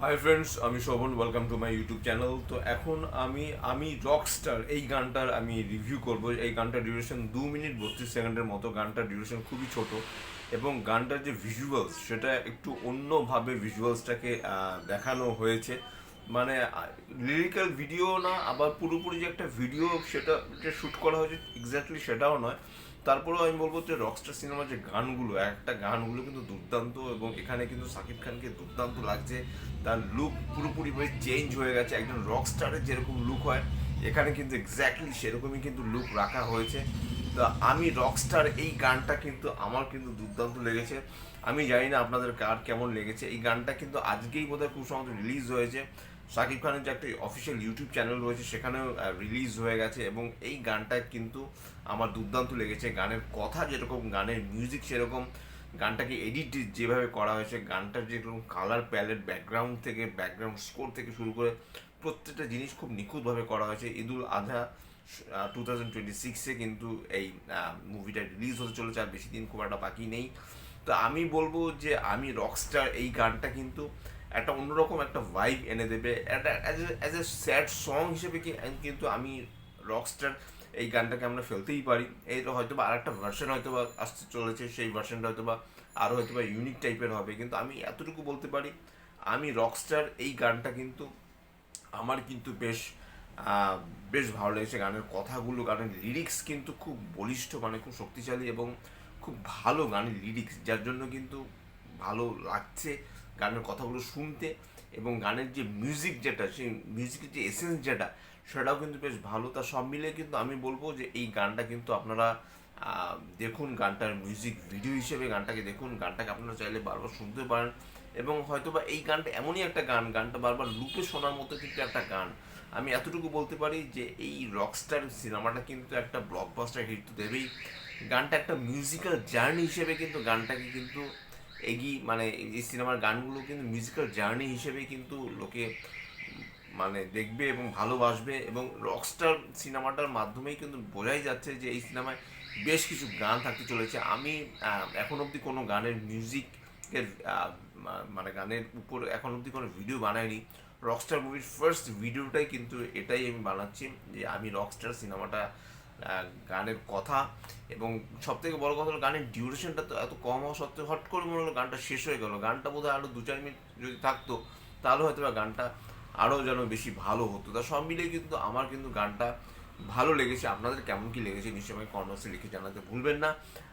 High friends, আমি Shovan. Welcome to my YouTube channel. তো এখন আমি রকস্টার এই গানটার আমি রিভিউ করব। এই গানটার ডিউরেশন 2 মিনিট 32 সেকেন্ডের মতো। গানটার ডিউরেশন খুবই ছোট এবং গানটার যে ভিজুয়ালস সেটা একটু অন্যভাবে ভিজুয়ালসটাকে দেখানো হয়েছে। মানে লিরিক্যাল ভিডিও না, আবার পুরোপুরি যে একটা ভিডিও সেটা যে শ্যুট করা হয়েছে এক্স্যাক্টলি সেটাও নয়। তারপরেও আমি বলবো যে রকস্টার সিনেমার যে গানগুলো, একটা গানগুলো কিন্তু দুর্দান্ত, এবং এখানে কিন্তু শাকিব খানকে দুর্দান্ত লাগছে। তার লুক পুরোপুরিভাবে চেঞ্জ হয়ে গেছে। একজন রকস্টারের যেরকম লুক হয় এখানে কিন্তু এক্স্যাক্টলি সেরকমই কিন্তু লুক রাখা হয়েছে। তো আমি রকস্টার এই গানটা কিন্তু আমার কিন্তু দুর্দান্ত লেগেছে। আমি জানি না আপনাদের কার কেমন লেগেছে। এই গানটা কিন্তু আজকেই বোধহয় খুব সম্ভবত রিলিজ হয়েছে। শাকিব খানের যে একটা অফিসিয়াল ইউটিউব চ্যানেল রয়েছে সেখানেও রিলিজ হয়ে গেছে, এবং এই গানটা কিন্তু আমার দুর্দান্ত লেগেছে। গানের কথা যেরকম, গানের মিউজিক সেরকম, গানটাকে এডিট যেভাবে করা হয়েছে, গানটার যেরকম কালার প্যালেট, ব্যাকগ্রাউন্ড স্কোর থেকে শুরু করে প্রত্যেকটা জিনিস খুব নিখুঁতভাবে করা হয়েছে। ঈদুল আজহা 2026-এ কিন্তু এই মুভিটা রিলিজ হতে চলেছে, আর বেশি দিন খুব একটা বাকি নেই। তো আমি বলবো যে আমি রকস্টার এই গানটা কিন্তু একটা অন্যরকম একটা ভাইব এনে দেবে। একটা অ্যাজ এ স্যাড সং হিসেবে কিন্তু আমি রকস্টার এই গানটাকে আমরা ফেলতেই পারি। এই হয়তো বা আরেকটা ভার্সন হয়তো বা আসতে চলেছে, সেই ভার্সনটা হয়তো বা আরও হয়তো বা ইউনিক টাইপের হবে, কিন্তু আমি এতটুকু বলতে পারি আমি রকস্টার এই গানটা কিন্তু আমার কিন্তু আহ, বেশ ভালো লেগেছে। গানের কথাগুলো, গানের লিরিক্স কিন্তু খুব বলিষ্ঠ, মানে খুব শক্তিশালী এবং খুব ভালো গানের লিরিক্স, যার জন্য কিন্তু ভালো লাগছে গানের কথাগুলো শুনতে। এবং গানের যে মিউজিক, যেটা সেই মিউজিকের যে এসেন্স যেটা, সেটাও কিন্তু বেশ ভালো। তা সব মিলিয়ে কিন্তু আমি বলবো যে এই গানটা কিন্তু আপনারা দেখুন। গানটার মিউজিক ভিডিও হিসেবে গানটাকে দেখুন। গানটাকে আপনারা চাইলে বারবার শুনতে পারেন, এবং হয়তোবা এই গানটা এমনই একটা গানটা বারবার লুপে শোনার মতো কিন্তু একটা গান। আমি এতটুকু বলতে পারি যে এই রকস্টার সিনেমাটা কিন্তু একটা ব্লকবাস্টার হিট তো দেবেই। গানটা একটা মিউজিক্যাল জার্নি হিসেবে কিন্তু গানটাকে কিন্তু মানে এই সিনেমার গানগুলো কিন্তু মিউজিক্যাল জার্নি হিসেবে কিন্তু লোকে মানে দেখবে এবং ভালোবাসবে। এবং রকস্টার সিনেমাটার মাধ্যমেই কিন্তু বোঝাই যাচ্ছে যে এই সিনেমায় বেশ কিছু গান থাকতে চলেছে। আমি এখন অবধি কোনো গানের মিউজিকের মানে গানের উপর এখন অবধি কোনো ভিডিও বানাইনি। রকস্টার মুভির ফার্স্ট ভিডিওটাই কিন্তু এটাই আমি বানাচ্ছি, যে আমি রকস্টার সিনেমাটা গানের কথা, এবং সব থেকে বড় কথা হলো গানের ডিউরেশনটা তো এত কম হওয়া সত্ত্বেও হট করে মনে হলো গানটা শেষ হয়ে গেল। গানটা বোধহয় আরও 2-4 মিনিট যদি থাকতো তাহলে হয়তো বা গানটা আরও যেন বেশি ভালো হতো। তা সব মিলিয়ে কিন্তু আমার কিন্তু গানটা ভালো লেগেছে। আপনাদের কেমন কি লেগেছে নিশ্চয়ই আমাকে কমেন্ট বক্সে লিখে জানাতে ভুলবেন না।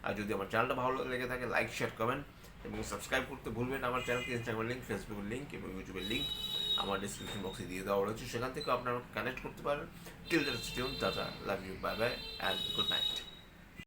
আর যদি আমার চ্যানেলটা ভালো লেগে থাকে, লাইক, শেয়ার, কমেন্ট এবং সাবস্ক্রাইব করতে ভুলবেন না। আমার চ্যানেলকে ইনস্টাগ্রামের লিঙ্ক, ফেসবুকের লিঙ্ক এবং ইউটিউবের লিঙ্ক আমার ডিসক্রিপশন বক্সে দিয়ে দেওয়া রয়েছে, সেখান থেকে আপনারা কানেক্ট করতে পারেন। Till that, stay tune, tata, love you, bye bye and good night.